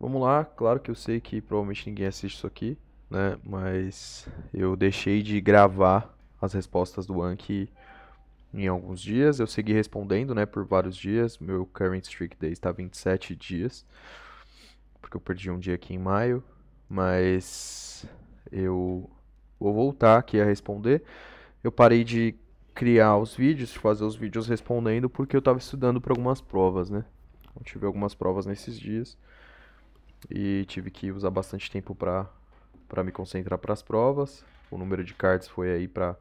Vamos lá, claro que eu sei que provavelmente ninguém assiste isso aqui, né? Mas eu deixei de gravar as respostas do Anki em alguns dias. Eu segui respondendo, né, por vários dias. Meu current streak days está 27 dias, porque eu perdi um dia aqui em maio. Mas eu vou voltar aqui a responder. Eu parei de criar os vídeos, de fazer os vídeos respondendo, porque eu estava estudando para algumas provas, né? Eu tive algumas provas nesses dias e tive que usar bastante tempo para me concentrar para as provas. O número de cards foi aí para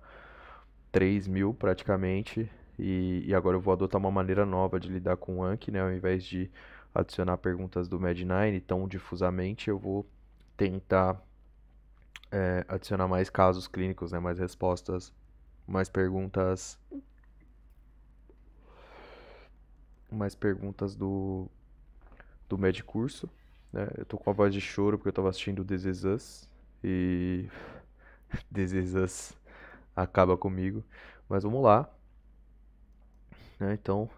3.000 praticamente. E agora eu vou adotar uma maneira nova de lidar com o Anki, né? Ao invés de adicionar perguntas do Mad9 tão difusamente, eu vou tentar adicionar mais casos clínicos, né? Mais respostas, mais perguntas do Medcurso, né? Eu tô com a voz de choro porque eu tava assistindo This Is Us e This Is Us acaba comigo. Mas vamos lá, né? Então,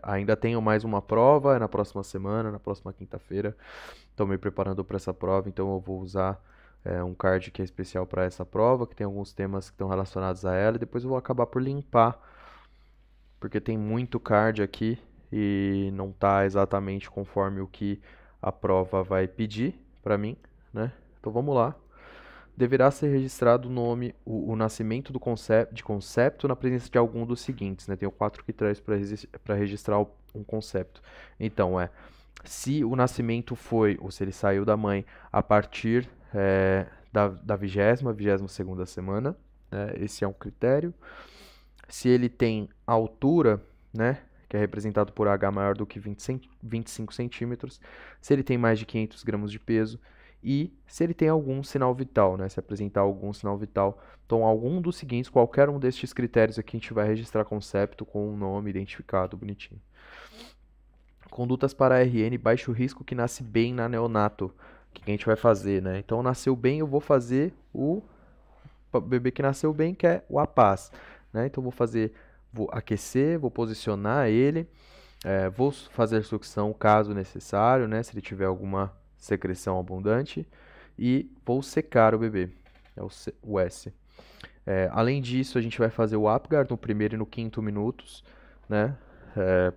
ainda tenho mais uma prova, é na próxima semana, na próxima quinta-feira. Estou me preparando para essa prova, então eu vou usar um card que é especial para essa prova, que tem alguns temas que estão relacionados a ela, e depois eu vou acabar por limpar, porque tem muito card aqui e não está exatamente conforme o que a prova vai pedir para mim, né? Então vamos lá. Deverá ser registrado o nome, o nascimento de concepto na presença de algum dos seguintes, né? Tenho 4 que traz para registrar um concepto. Então se o nascimento foi, ou se ele saiu da mãe a partir da 22ª semana, né? Esse é um critério. Se ele tem altura, né, que é representado por H maior do que 25 centímetros, se ele tem mais de 500 gramas de peso e se ele tem algum sinal vital, né, se apresentar algum sinal vital. Então, algum dos seguintes, qualquer um destes critérios aqui, a gente vai registrar concepto com um nome identificado bonitinho. Condutas para RN, baixo risco que nasce bem na neonato. O que a gente vai fazer, né? Então, nasceu bem, eu vou fazer o bebê que nasceu bem, que é o APAS, né? Então, vou aquecer, vou posicionar ele, vou fazer sucção caso necessário, né? Se ele tiver alguma secreção abundante, e vou secar o bebê, é o S. Além disso, a gente vai fazer o Apgar no primeiro e no quinto minutos, né?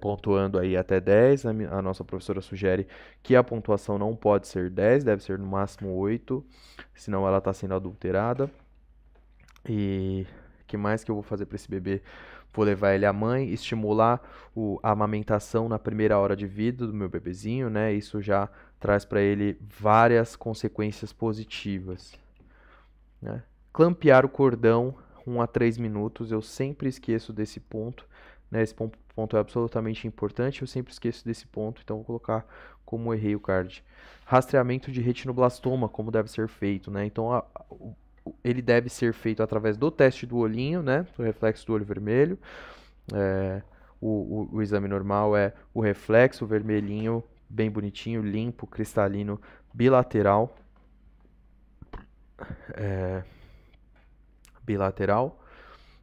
Pontuando aí até 10. A nossa professora sugere que a pontuação não pode ser 10, deve ser no máximo 8, senão ela está sendo adulterada. E o que mais que eu vou fazer para esse bebê? Vou levar ele à mãe, estimular a amamentação na primeira hora de vida do meu bebezinho, né? Isso já traz para ele várias consequências positivas, né? Clampear o cordão 1 a 3 minutos, eu sempre esqueço desse ponto, né? Esse ponto é absolutamente importante, eu sempre esqueço desse ponto, então vou colocar como errei o card. Rastreamento de retinoblastoma, como deve ser feito, né? Então ele deve ser feito através do teste do olhinho, né? Do reflexo do olho vermelho. É, o exame normal é o reflexo vermelhinho, bem bonitinho, limpo, cristalino, bilateral. Bilateral.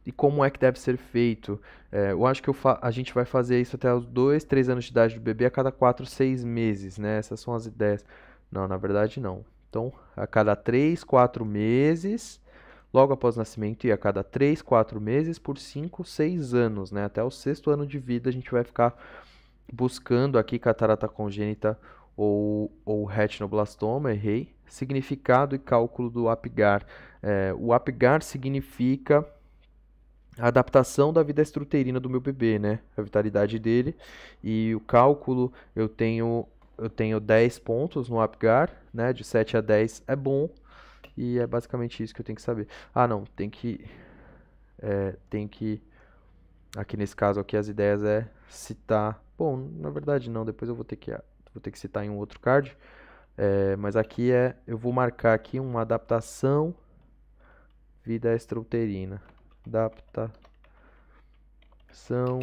E como é que deve ser feito? Eu acho que a gente vai fazer isso até os 2, 3 anos de idade do bebê a cada 4, 6 meses, né? Essas são as ideias. Não, na verdade não. Então, a cada 3, 4 meses, logo após o nascimento, e a cada 3, 4 meses por 5, 6 anos, né? Até o sexto ano de vida a gente vai ficar buscando aqui catarata congênita ou retinoblastoma, errei. Significado e cálculo do APGAR. O APGAR significa a adaptação da vida extrauterina do meu bebê, né? A vitalidade dele. E o cálculo, eu tenho 10 pontos no APGAR, né? De 7 a 10 é bom. E é basicamente isso que eu tenho que saber. Ah, não, tem que aqui nesse caso aqui as ideias é citar. Bom, na verdade não, depois eu vou ter que citar em um outro card. Mas aqui eu vou marcar aqui uma adaptação vida extrauterina. Adaptação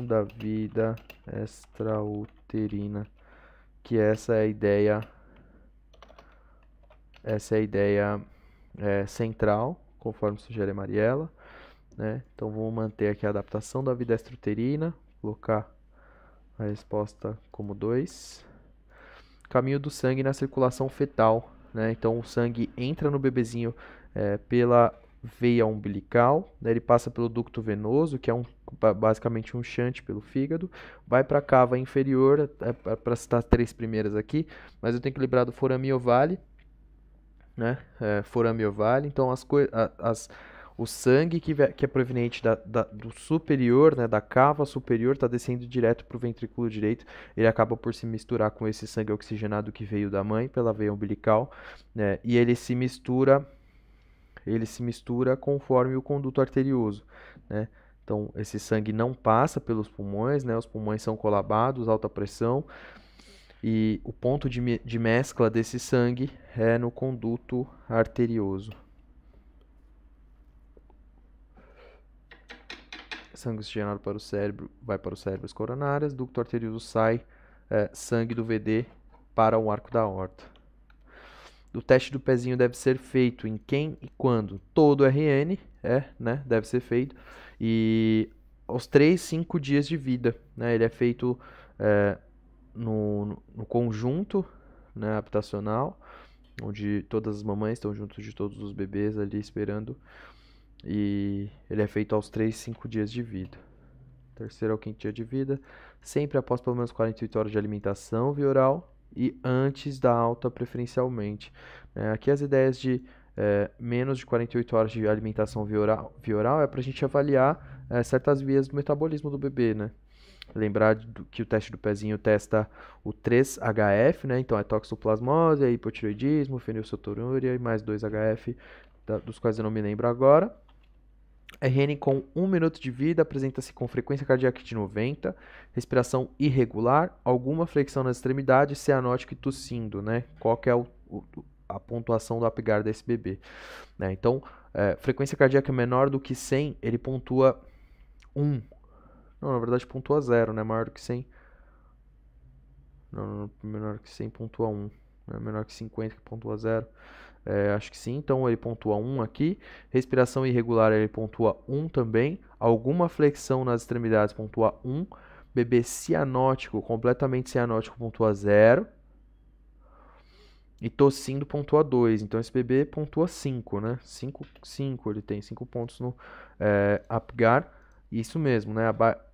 da vida extrauterina, que essa é a ideia central, conforme sugere a Mariela, né? Então vamos manter aqui a adaptação da vida extrauterina, colocar a resposta como 2. caminho do sangue na circulação fetal, né? Então o sangue entra no bebezinho pela veia umbilical, né? Ele passa pelo ducto venoso, que é basicamente um shunt pelo fígado, vai para a cava inferior, para citar as 3 primeiras aqui, mas eu tenho que lembrar do forame ovale, né? Forame ovale, então o sangue que é proveniente do superior, né, da cava superior, está descendo direto para o ventrículo direito. Ele acaba por se misturar com esse sangue oxigenado que veio da mãe pela veia umbilical, né, e ele se mistura conforme o conduto arterioso, né? Então, esse sangue não passa pelos pulmões, né? Os pulmões são colabados, alta pressão, e o ponto de mescla desse sangue é no conduto arterioso. Sangue oxigenado para o cérebro, vai para os cérebros coronários, ducto arterioso sai sangue do VD para o arco da aorta. O teste do pezinho deve ser feito em quem e quando? Todo RN, né, deve ser feito, e aos 3, 5 dias de vida, né, ele é feito no conjunto, né, habitacional, onde todas as mamães estão junto de todos os bebês ali esperando, e ele é feito aos 3, 5 dias de vida. Terceiro ao 5º dia de vida, sempre após pelo menos 48 horas de alimentação via oral e antes da alta preferencialmente. Aqui as ideias de menos de 48 horas de alimentação via oral é para a gente avaliar certas vias do metabolismo do bebê, né? Lembrar que o teste do pezinho testa o 3-HF, né? Então é toxoplasmose, hipotireoidismo, fenilcetonúria e mais 2-HF, dos quais eu não me lembro agora. RN com 1 minuto de vida, apresenta-se com frequência cardíaca de 90, respiração irregular, alguma flexão nas extremidades, cianótico e tossindo, né? Qual que é a pontuação do Apgar desse bebê, né? Então, frequência cardíaca menor do que 100, ele pontua 1. Não, na verdade pontua 0, né? Maior do que 100. Não, menor que 100 pontua 1. Menor que 50 que pontua 0. Acho que sim, então ele pontua 1 aqui. Respiração irregular ele pontua 1 também. Alguma flexão nas extremidades pontua 1. Bebê cianótico, completamente cianótico, pontua 0. E tossindo pontua 2. Então esse bebê pontua 5, né? 5, ele tem 5 pontos no Apgar. Isso mesmo, né?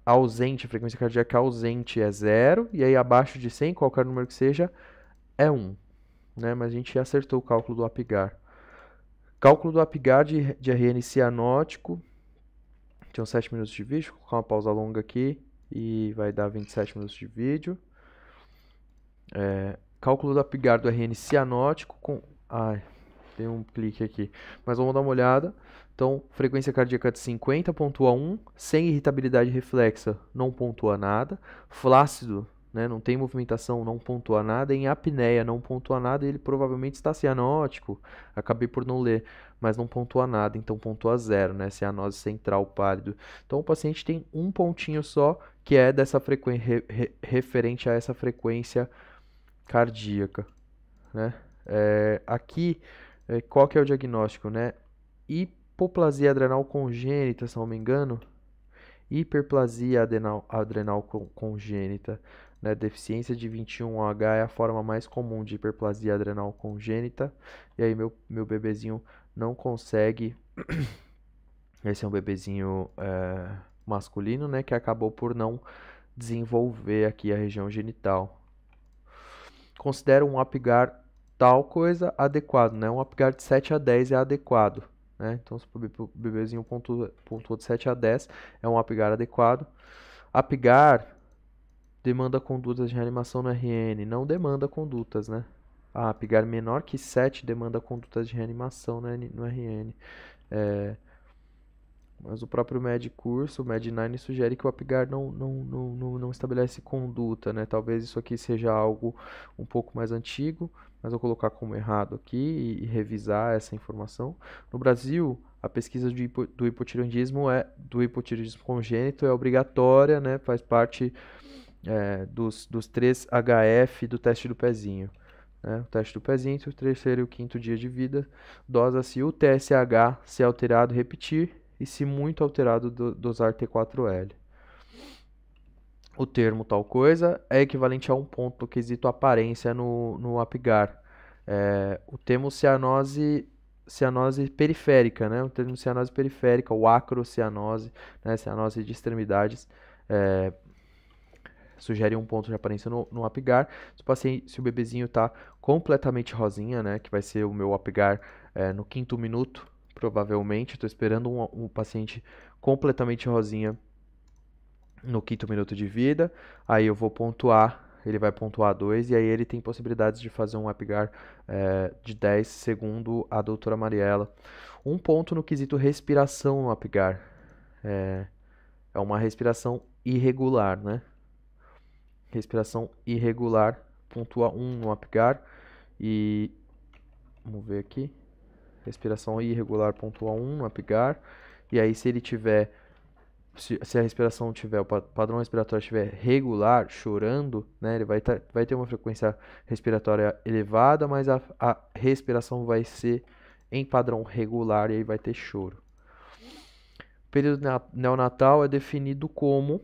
Ausente, frequência cardíaca ausente é 0. E aí abaixo de 100, qualquer número que seja, é 1. Né, mas a gente acertou o cálculo do Apgar. Cálculo do Apgar de RN cianótico. Tinham 7 minutos de vídeo. Vou colocar uma pausa longa aqui e vai dar 27 minutos de vídeo. Cálculo do Apgar do RN cianótico com... Ai, tem um clique aqui. Mas vamos dar uma olhada. Então, frequência cardíaca de 50 pontua 1. Sem irritabilidade reflexa, não pontua nada. Flácido, né, não tem movimentação, não pontua nada. Em apneia, não pontua nada. Ele provavelmente está cianótico. Acabei por não ler, mas não pontua nada. Então, pontua 0, né? Cianose central pálido. Então, o paciente tem um pontinho só, que é dessa frequência, referente a essa frequência cardíaca, né? Aqui, qual que é o diagnóstico, né? Hipoplasia adrenal congênita, se não me engano. Hiperplasia adrenal congênita, né? Deficiência de 21H é a forma mais comum de hiperplasia adrenal congênita. E aí meu bebezinho não consegue. Esse é um bebezinho masculino, né? Que acabou por não desenvolver aqui a região genital. Considera um Apgar tal coisa adequado, né? Um Apgar de 7 a 10 é adequado, né? Então, se o bebezinho pontuou de 7 a 10, é um Apgar adequado. Apgar demanda condutas de reanimação no RN, não demanda condutas, né? Apgar menor que 7 demanda condutas de reanimação no RN. Mas o próprio MED-curso, o MED-9, sugere que o Apgar não estabelece conduta, né? Talvez isso aqui seja algo um pouco mais antigo, mas eu vou colocar como errado aqui e revisar essa informação. No Brasil, a pesquisa do hipotireoidismo congênito é obrigatória, né? Faz parte dos 3-HF do teste do pezinho. Né? O teste do pezinho, o 3º e o 5º dia de vida, dosa-se o TSH, se alterado, repetir, e se muito alterado, dosar T4L. o termo tal coisa é equivalente a 1 ponto no quesito aparência no APGAR. O termo cianose periférica, né? O termo cianose periférica, ou acrocianose, né? Cianose de extremidades, sugere 1 ponto de aparência no APGAR. Se o bebezinho está completamente rosinha, né? Que vai ser o meu APGAR no 5º minuto, provavelmente. Estou esperando um paciente completamente rosinha no 5º minuto de vida. Aí eu vou pontuar, ele vai pontuar 2, e aí ele tem possibilidades de fazer um APGAR de 10, segundo a doutora Mariela. 1 ponto no quesito respiração no APGAR. É uma respiração irregular, né? Respiração irregular, pontua 1 no APGAR. E vamos ver aqui. Respiração irregular, pontua 1 no APGAR. E aí, se ele tiver, se a respiração tiver, o padrão respiratório estiver regular, chorando, né, ele vai ter uma frequência respiratória elevada, mas a respiração vai ser em padrão regular e aí vai ter choro. O período neonatal é definido como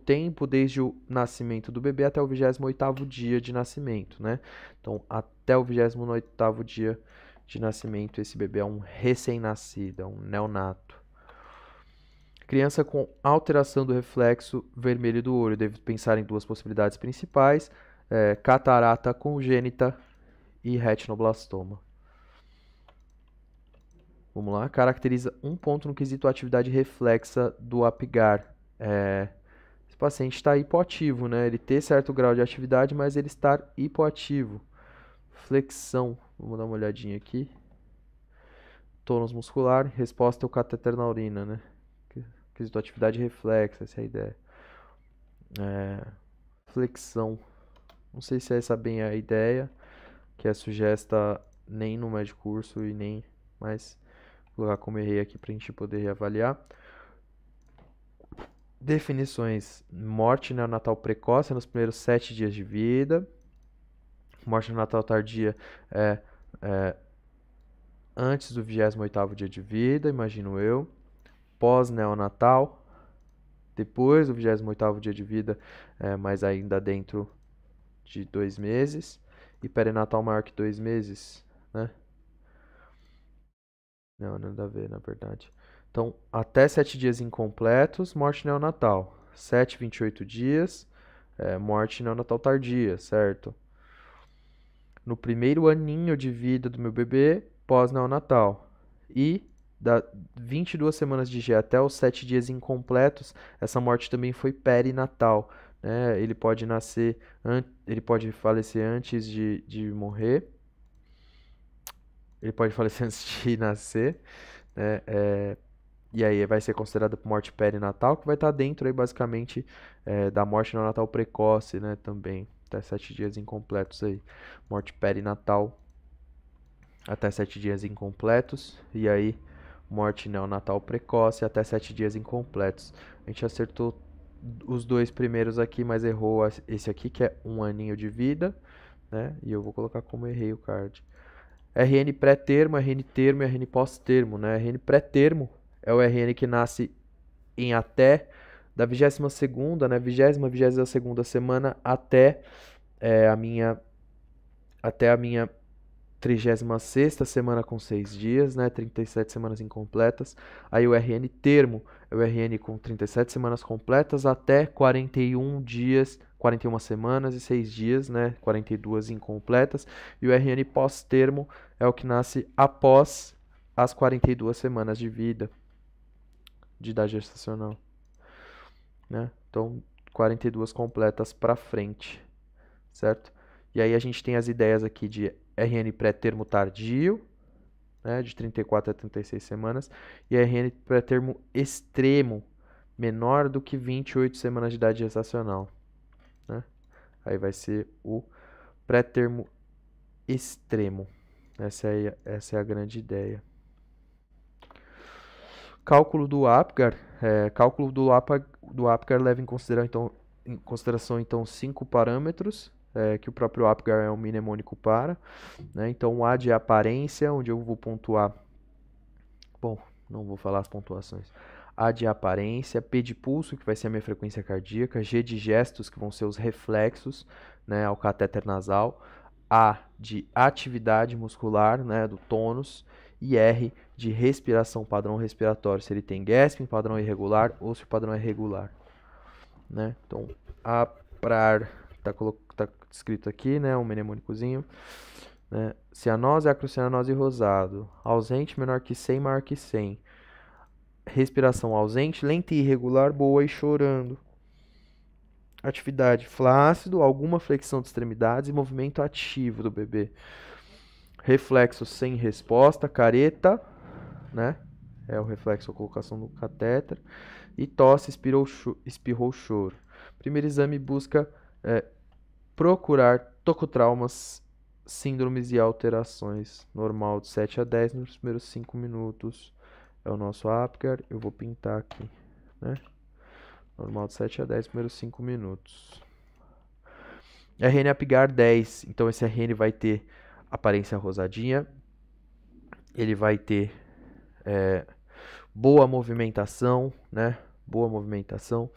tempo desde o nascimento do bebê até o 28º dia de nascimento, né? Então, até o 28º dia de nascimento, esse bebê é um recém-nascido, é um neonato. Criança com alteração do reflexo vermelho do olho. Deve pensar em 2 possibilidades principais, catarata congênita e retinoblastoma. Vamos lá, caracteriza 1 ponto no quesito atividade reflexa do APGAR. Esse paciente está hipoativo, né? Ele tem certo grau de atividade, mas ele está hipoativo. Flexão, vamos dar uma olhadinha aqui. Tônus muscular, resposta ao catéter na urina, né? Quesito atividade reflexa, essa é a ideia. Flexão, não sei se é essa bem a ideia, que é sugesta nem no médio curso e nem mais. Vou colocar como errei aqui para a gente poder reavaliar. Definições: morte neonatal precoce nos primeiros 7 dias de vida. Morte neonatal tardia é antes do 28º dia de vida, imagino eu. Pós-neonatal, depois do 28º dia de vida, mas ainda dentro de 2 meses. E perinatal maior que 2 meses, né? Não, nada a ver, na verdade. Então, até 7 dias incompletos, morte neonatal. 7, 28 dias, morte neonatal tardia, certo? No primeiro aninho de vida do meu bebê, pós-neonatal. E da 22 semanas de G até os 7 dias incompletos, essa morte também foi perinatal, né? Ele pode falecer antes de morrer. Ele pode falecer antes de nascer, né? E aí vai ser considerada morte perinatal, que vai estar dentro aí basicamente da morte neonatal precoce, né? Também, até 7 dias incompletos aí. Morte perinatal até 7 dias incompletos. E aí, morte neonatal precoce até 7 dias incompletos. A gente acertou os 2 primeiros aqui, mas errou esse aqui, que é 1 aninho de vida, né? E eu vou colocar como errei o card. RN pré-termo, RN termo e RN pós-termo, né? RN pré-termo é o RN que nasce em até da 22ª, né? 22ª semana até a minha 36ª semana com 6 dias, né? 37 semanas incompletas. Aí o RN termo é o RN com 37 semanas completas até 41 dias, 41 semanas e 6 dias, né? 42 incompletas. E o RN pós-termo é o que nasce após as 42 semanas de vida, de idade gestacional, né? Então, 42 completas para frente, certo? E aí a gente tem as ideias aqui de RN pré-termo tardio, né, de 34 a 36 semanas, e RN pré-termo extremo, menor do que 28 semanas de idade gestacional, né? Aí vai ser o pré-termo extremo. Essa é a grande ideia. Cálculo do APGAR. Cálculo do APGAR leva em consideração, então 5 parâmetros, que o próprio APGAR é um mnemônico para, né? Então, o A de aparência, onde eu vou pontuar. Bom, não vou falar as pontuações. A de aparência, P de pulso, que vai ser a minha frequência cardíaca, G de gestos, que vão ser os reflexos, né, ao catéter nasal, A de atividade muscular, né, do tônus, e R de respiração, padrão respiratório, se ele tem gasping, padrão irregular ou se o padrão é regular, né? Então, APRAR tá escrito aqui, né, um mnemônicozinho, né? Cianose, acrocianose rosado, ausente, menor que 100, maior que 100. Respiração ausente, lenta e irregular, boa e chorando. Atividade flácido, alguma flexão de extremidades e movimento ativo do bebê. Reflexo sem resposta, careta, né? É o reflexo, a colocação do catéter. E tosse, espirrou choro. Primeiro exame busca procurar tocotraumas, síndromes e alterações. Normal de 7 a 10 nos primeiros 5 minutos. É o nosso Apgar. Eu vou pintar aqui, né? Normal de 7 a 10 primeiros 5 minutos. RN Apgar 10. Então esse RN vai ter aparência rosadinha. Ele vai ter boa movimentação, né? Boa movimentação.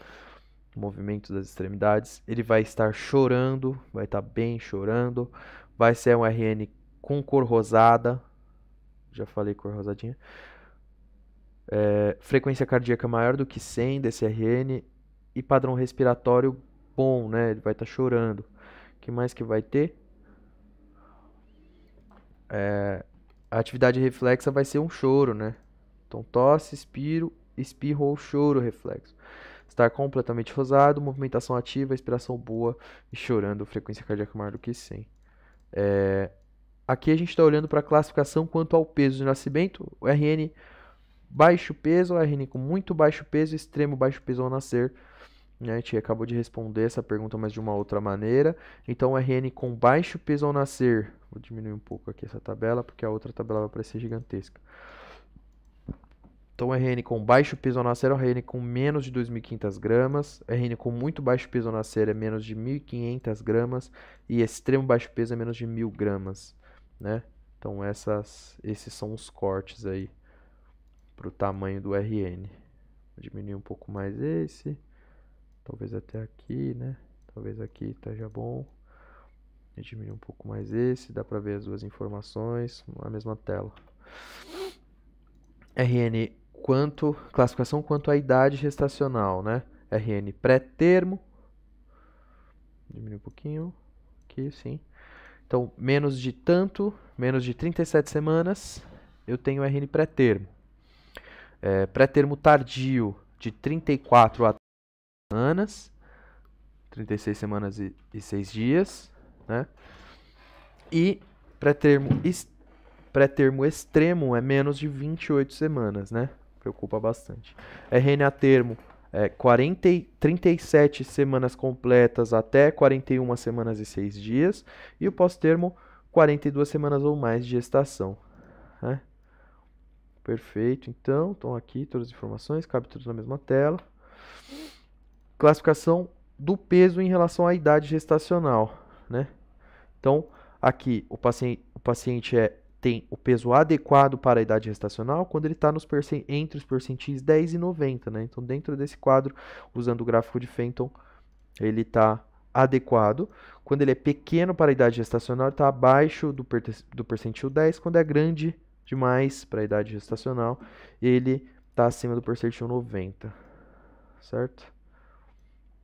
Movimento das extremidades. Ele vai estar chorando. Vai estar bem chorando. Vai ser um RN com cor rosada. Já falei cor rosadinha. Frequência cardíaca maior do que 100 desse RN e padrão respiratório bom, né? Ele vai estar chorando. O que mais que vai ter? A atividade reflexa vai ser um choro, né? Então, tosse, espirro ou choro reflexo. Estar completamente rosado, movimentação ativa, respiração boa e chorando, frequência cardíaca maior do que 100. Aqui a gente está olhando para a classificação quanto ao peso de nascimento. O RN baixo peso, RN com muito baixo peso, extremo baixo peso ao nascer. A gente acabou de responder essa pergunta, mas de uma outra maneira. Então, RN com baixo peso ao nascer. Vou diminuir um pouco aqui essa tabela, porque a outra tabela vai parecer gigantesca. Então, RN com baixo peso ao nascer é um RN com menos de 2.500 gramas. RN com muito baixo peso ao nascer é menos de 1.500 gramas. E extremo baixo peso é menos de 1.000 gramas, né? Então, esses são os cortes aí para o tamanho do RN. Vou diminuir um pouco mais esse. Talvez até aqui, né? Talvez aqui esteja bom. Vou diminuir um pouco mais esse. Dá para ver as duas informações na mesma tela. RN classificação quanto à idade gestacional, né? RN pré-termo. Diminuir um pouquinho. Aqui, sim. Então, menos de 37 semanas, eu tenho RN pré-termo. Pré-termo tardio, de 34 a semanas, 36 semanas e 6 dias, né? E pré-termo extremo é menos de 28 semanas, né? Preocupa bastante. RN a termo 37 semanas completas até 41 semanas e 6 dias. E o pós-termo, 42 semanas ou mais de gestação, né? Perfeito, então, estão aqui todas as informações, cabe tudo na mesma tela. Classificação do peso em relação à idade gestacional, né? Então, aqui o paciente tem o peso adequado para a idade gestacional quando ele está entre os percentis 10 e 90, né? Então, dentro desse quadro, usando o gráfico de Fenton, ele está adequado. Quando ele é pequeno para a idade gestacional, ele está abaixo do percentil 10. Quando é grande demais para a idade gestacional, ele está acima do percentil 90, certo?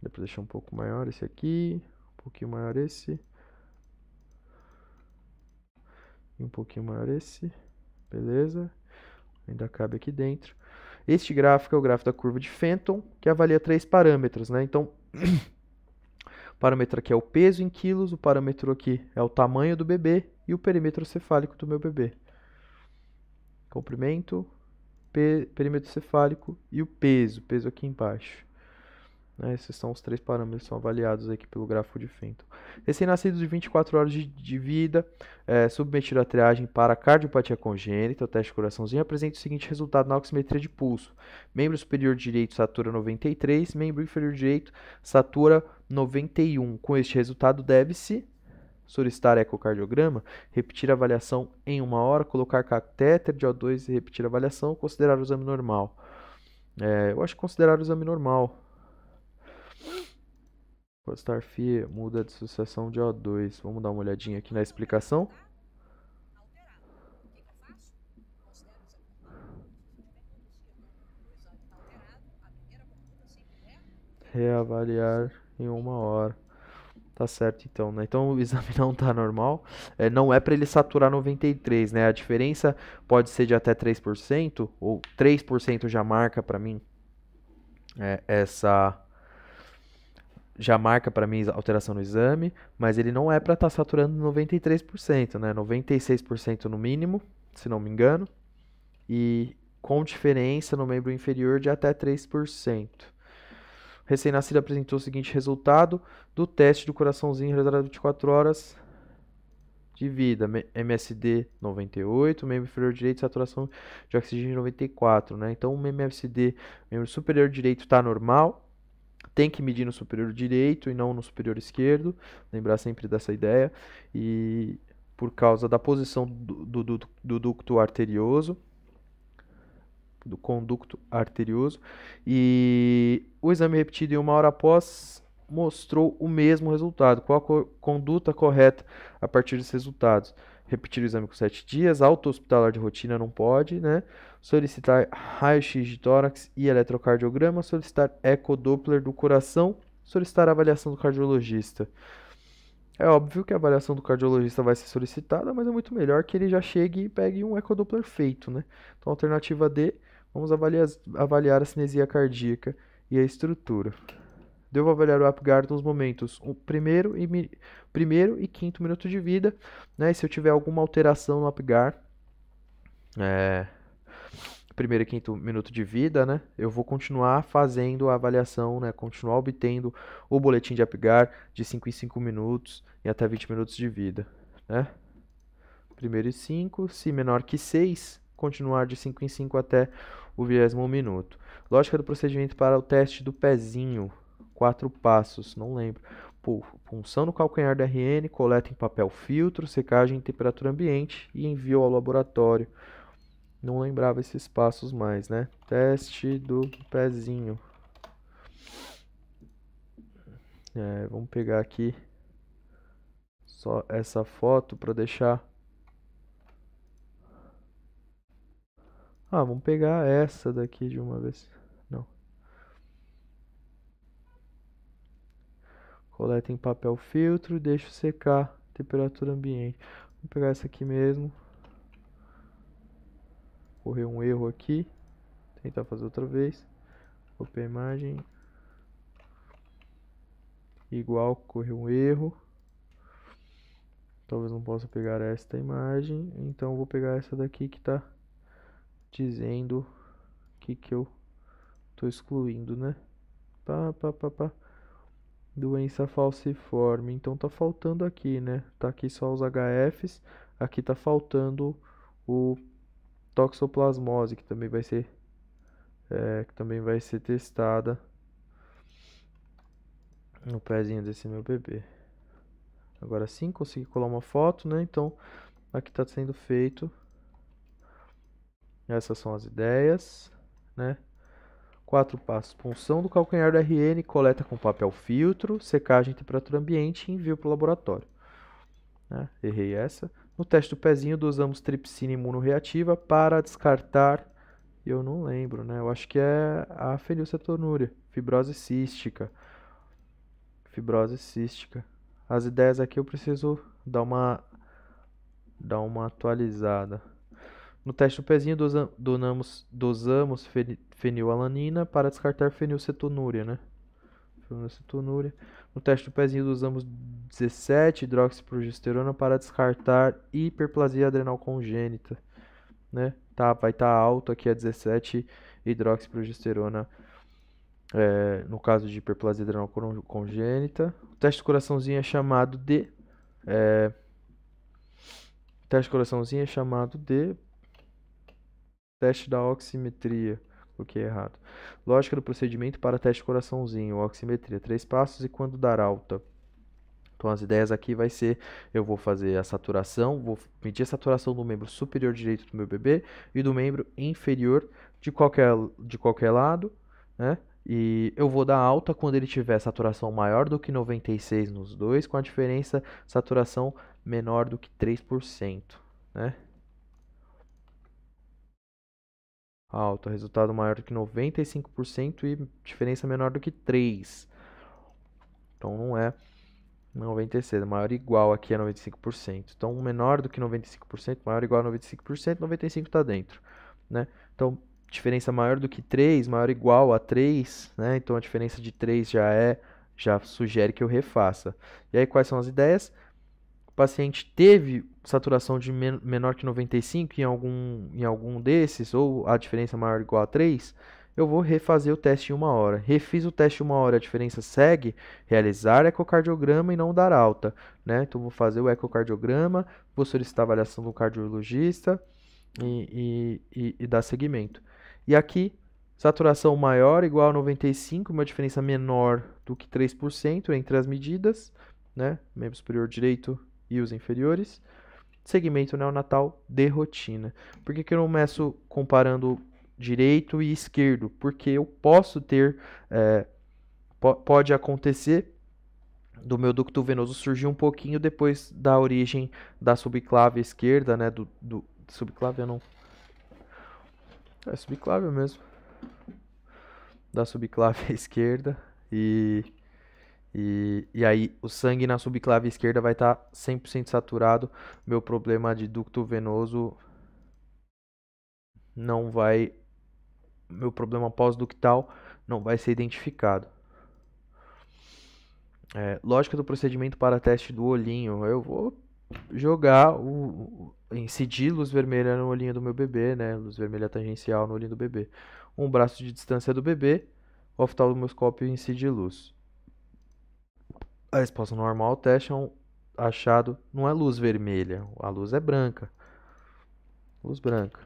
Dá para deixar um pouco maior esse aqui, um pouquinho maior esse, e um pouquinho maior esse, beleza? Ainda cabe aqui dentro. Este gráfico é o gráfico da curva de Fenton, que avalia 3 parâmetros, né? Então, o parâmetro aqui é o peso em quilos, o parâmetro aqui é o tamanho do bebê e o perímetro cefálico do meu bebê. Comprimento, perímetro cefálico e o peso aqui embaixo. Esses são os 3 parâmetros que são avaliados aqui pelo gráfico de Fenton. Recém-nascidos de 24 horas de vida, submetido à triagem para cardiopatia congênita, o teste de coraçãozinho, apresenta o seguinte resultado na oximetria de pulso. Membro superior direito satura 93, membro inferior direito satura 91. Com este resultado, deve-se solicitar ecocardiograma, repetir a avaliação em 1 hora, colocar catéter de O2 e repetir a avaliação, considerar o exame normal. Eu acho que considerar o exame normal. Prostar FIE muda a dissociação de O2. Vamos dar uma olhadinha aqui na explicação. Reavaliar em 1 hora. Tá certo então, né? Então o exame não tá normal. Não é para ele saturar 93, né? A diferença pode ser de até 3%, ou 3% já marca para mim essa já marca para mim alteração no exame, mas ele não é para estar saturando 93%, né? 96% no mínimo, se não me engano, e com diferença no membro inferior de até 3%. Recém-nascido apresentou o seguinte resultado do teste do coraçãozinho realizado 24 horas de vida. MSD 98, membro inferior direito, saturação de oxigênio 94, né? Então o MSD, membro superior direito, está normal. Tem que medir no superior direito e não no superior esquerdo. Lembrar sempre dessa ideia. E por causa da posição do ducto arterioso, do conducto arterioso, e o exame repetido em 1 hora após mostrou o mesmo resultado. Qual a conduta correta a partir desses resultados? Repetir o exame com 7 dias, auto-hospitalar de rotina não pode, né? Solicitar raio-x de tórax e eletrocardiograma, solicitar ecodoppler do coração, solicitar a avaliação do cardiologista. É óbvio que a avaliação do cardiologista vai ser solicitada, mas é muito melhor que ele já chegue e pegue um ecodoppler feito, né? Então, alternativa D, vamos avaliar a cinesia cardíaca e a estrutura. Devo avaliar o Apgar nos momentos primeiro e quinto minuto de vida, né? E se eu tiver alguma alteração no Apgar, primeiro e quinto minuto de vida, né? Eu vou continuar fazendo a avaliação, né? Continuar obtendo o boletim de Apgar de 5 em 5 minutos e até 20 minutos de vida, né? Primeiro e 5, se menor que 6, continuar de 5 em 5 até o 20º minuto. Lógica do procedimento para o teste do pezinho. 4 passos, não lembro. Punção no calcanhar da RN, coleta em papel filtro, secagem em temperatura ambiente e envio ao laboratório. Não lembrava esses passos mais, né? Teste do pezinho. Vamos pegar aqui só essa foto para deixar. Vamos pegar essa daqui de uma vez. Não. Coleta em papel filtro e deixo secar. Temperatura ambiente. Vou pegar essa aqui mesmo. Ocorreu um erro aqui. Tentar fazer outra vez. Copiar a imagem. Igual, ocorreu um erro. Talvez não possa pegar esta imagem. Então vou pegar essa daqui que está dizendo que eu estou excluindo, né? Doença falciforme. Então tá faltando aqui, né? Tá aqui só os HFs. Aqui tá faltando o toxoplasmose, que também vai ser testada no pezinho desse meu bebê. Agora sim, consegui colar uma foto, né? Então aqui tá sendo feito. Essas são as ideias, né? 4 passos. Punção do calcanhar da RN, coleta com papel filtro, secagem em temperatura ambiente e envio para o laboratório. Né? Errei essa. No teste do pezinho, usamos tripsina imunorreativa para descartar, eu não lembro, né? Eu acho que é a fenilcetonúria, fibrose cística. As ideias aqui eu preciso dar uma atualizada. No teste do pezinho, dosamos fenilalanina para descartar fenilcetonúria, né? No teste do pezinho, usamos 17 hidroxiprogesterona para descartar hiperplasia adrenal congênita, né? Vai estar alto aqui a 17 hidroxiprogesterona, no caso de hiperplasia adrenal congênita. O teste do coraçãozinho é chamado de teste da oximetria. Coloquei errado. Lógica do procedimento para teste de coraçãozinho, oximetria, 3 passos e quando dar alta. Então as ideias aqui vai ser, eu vou fazer a saturação, vou medir a saturação do membro superior direito do meu bebê e do membro inferior de qualquer lado, né? E eu vou dar alta quando ele tiver saturação maior do que 96 nos dois, com a diferença saturação menor do que 3%, né? Alta, resultado maior do que 95% e diferença menor do que 3. Então não é 96, maior ou igual aqui a 95%. Então menor do que 95%, maior ou igual a 95%, 95 está dentro, né? Então diferença maior do que 3, maior ou igual a 3, né? Então a diferença de 3 já sugere que eu refaça. E aí quais são as ideias? O paciente teve saturação de menor que 95 em algum desses, ou a diferença maior ou igual a 3, eu vou refazer o teste em 1 hora. Refiz o teste em 1 hora, a diferença segue, realizar ecocardiograma e não dar alta, né? Então vou fazer o ecocardiograma, vou solicitar a avaliação do cardiologista e dar seguimento. E aqui, saturação maior igual a 95, uma diferença menor do que 3% entre as medidas, né? Membro superior direito e os inferiores. Segmento neonatal de rotina. Por que eu não meço comparando direito e esquerdo? Porque eu posso ter, pode acontecer do meu ducto venoso surgir um pouquinho depois da origem da subclave esquerda, né? Subclave não. É subclave mesmo. Da subclave esquerda. E aí o sangue na subclave esquerda vai estar 100% saturado. Meu problema de ducto venoso não vai. Meu problema pós-ductal não vai ser identificado. Lógica do procedimento para teste do olhinho. Eu vou jogar incidir luz vermelha no olhinho do meu bebê, né? Luz vermelha tangencial no olhinho do bebê. Um braço de distância do bebê, oftalmoscópio e incidir luz. A resposta normal ao teste é um achado, não é luz vermelha, a luz é branca. Luz branca.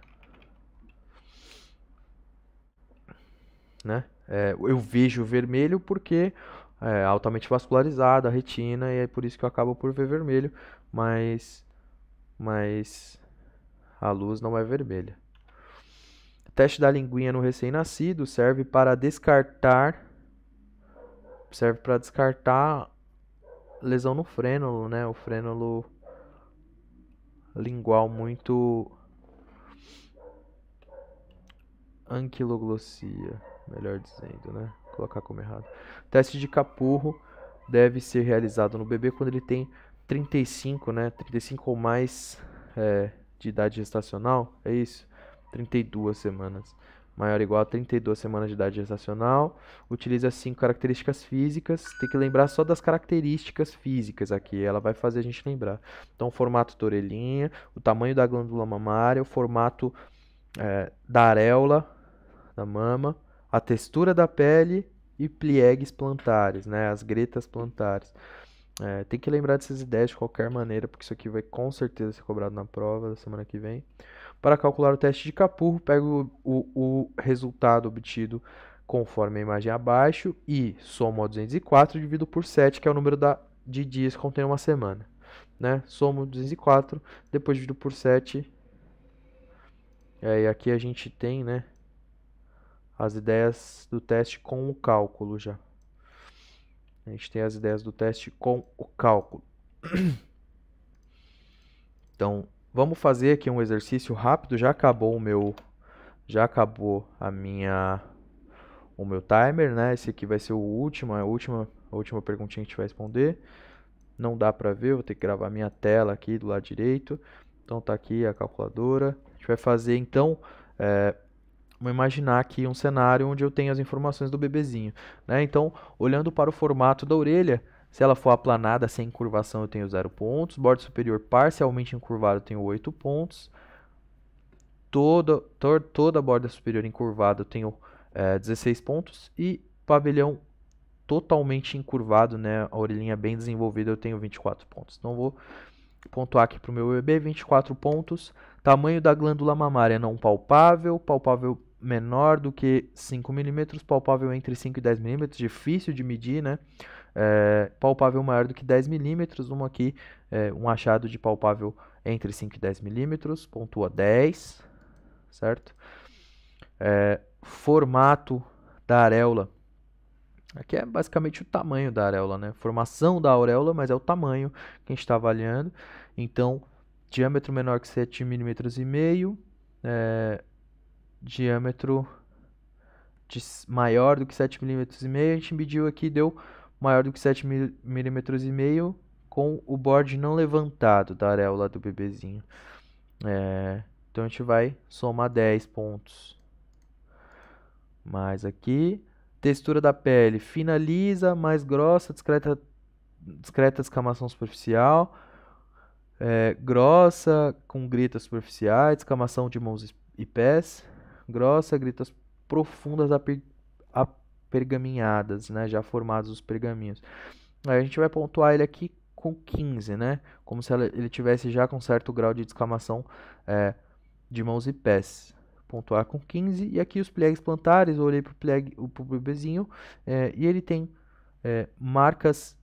Né? Eu vejo vermelho porque é altamente vascularizada a retina e é por isso que eu acabo por ver vermelho, mas a luz não é vermelha. Teste da linguinha no recém-nascido serve para descartar lesão no frênulo, né? O frênulo lingual muito anquiloglossia, melhor dizendo, né? Vou colocar como errado. Teste de Capurro deve ser realizado no bebê quando ele tem 35, né? 35 ou mais de idade gestacional, é isso? 32 semanas. Maior ou igual a 32 semanas de idade gestacional. Utiliza 5 características físicas. Tem que lembrar só das características físicas aqui. Ela vai fazer a gente lembrar. Então, o formato da orelhinha, o tamanho da glândula mamária, o formato da areola da mama, a textura da pele e pliegues plantares, né? As gretas plantares. Tem que lembrar dessas ideias de qualquer maneira, porque isso aqui vai com certeza ser cobrado na prova da semana que vem. Para calcular o teste de Capurro, pego o resultado obtido conforme a imagem abaixo e somo a 204 e divido por 7, que é o número de dias que contém uma semana. Né? Somo 204, depois divido por 7. E aqui a gente tem, né, as ideias do teste com o cálculo já. A gente tem as ideias do teste com o cálculo. Então, vamos fazer aqui um exercício rápido. Já acabou o meu timer, né? Esse aqui vai ser a última perguntinha que a gente vai responder. Não dá para ver, vou ter que gravar minha tela aqui do lado direito. Então tá aqui a calculadora. A gente vai fazer então, vamos imaginar aqui um cenário onde eu tenho as informações do bebezinho, né? Então, olhando para o formato da orelha, se ela for aplanada sem curvação, eu tenho 0 pontos. Borda superior parcialmente encurvada, eu tenho 8 pontos. Toda a borda superior encurvada, eu tenho 16 pontos. E pavilhão totalmente encurvado, né? A orelhinha bem desenvolvida, eu tenho 24 pontos. Então, vou pontuar aqui para o meu bebê, 24 pontos. Tamanho da glândula mamária não palpável, palpável menor do que 5 milímetros, palpável entre 5 e 10 milímetros, difícil de medir, né? Palpável maior do que 10 milímetros, vamos aqui, um achado de palpável entre 5 e 10 milímetros, pontua 10, certo? Formato da areola. Aqui é basicamente o tamanho da areola, né? Formação da auréola, mas é o tamanho que a gente está avaliando. Então, diâmetro menor que 7,5 milímetros, diâmetro maior do que 7,5 milímetros, a gente mediu aqui, deu maior do que 7,5 milímetros com o borde não levantado da areola do bebezinho. Então a gente vai somar 10 pontos. Mais aqui, textura da pele, fina, lisa, mais grossa, discreta descamação superficial, grossa, com gritas superficiais, descamação de mãos e pés, grossa, gritas profundas apergaminhadas, né, já formados os pergaminhos. Aí a gente vai pontuar ele aqui com 15, né, como se ele tivesse já com certo grau de descamação de mãos e pés. Pontuar com 15, e aqui os pliegues plantares, eu olhei para o bebezinho, e ele tem marcas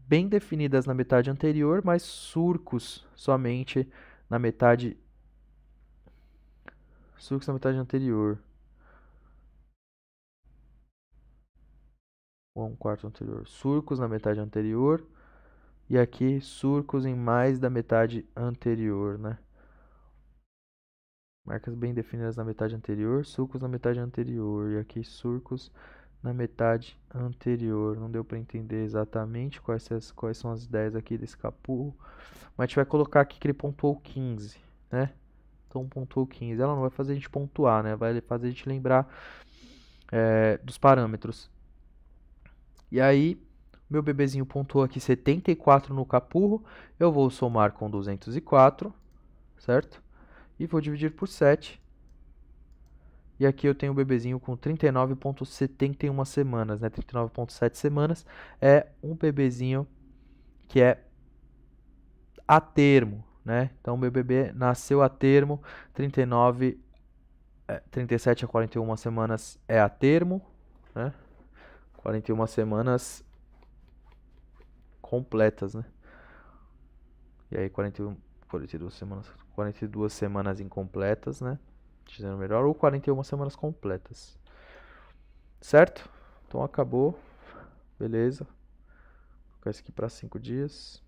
bem definidas na metade anterior, mas surcos somente na metade anterior. Ou um quarto anterior. Surcos na metade anterior. E aqui surcos em mais da metade anterior, né? Marcas bem definidas na metade anterior, surcos na metade anterior. E aqui surcos na metade anterior. Não deu para entender exatamente quais são as ideias aqui desse capurro. Mas a gente vai colocar aqui que ele pontuou 15, né? Então pontuou 15. Ela não vai fazer a gente pontuar, né? Vai fazer a gente lembrar dos parâmetros. E aí, meu bebezinho pontuou aqui 74 no capurro. Eu vou somar com 204, certo? E vou dividir por 7. E aqui eu tenho o bebezinho com 39,71 semanas, né? 39,7 semanas. É um bebezinho que é a termo, né? Então, meu bebê nasceu a termo, 37 a 41 semanas é a termo, né? 41 semanas completas, né? E aí 42 semanas incompletas, né? Dizendo melhor, ou 41 semanas completas. Certo? Então acabou. Beleza. Vou colocar isso aqui para 5 dias.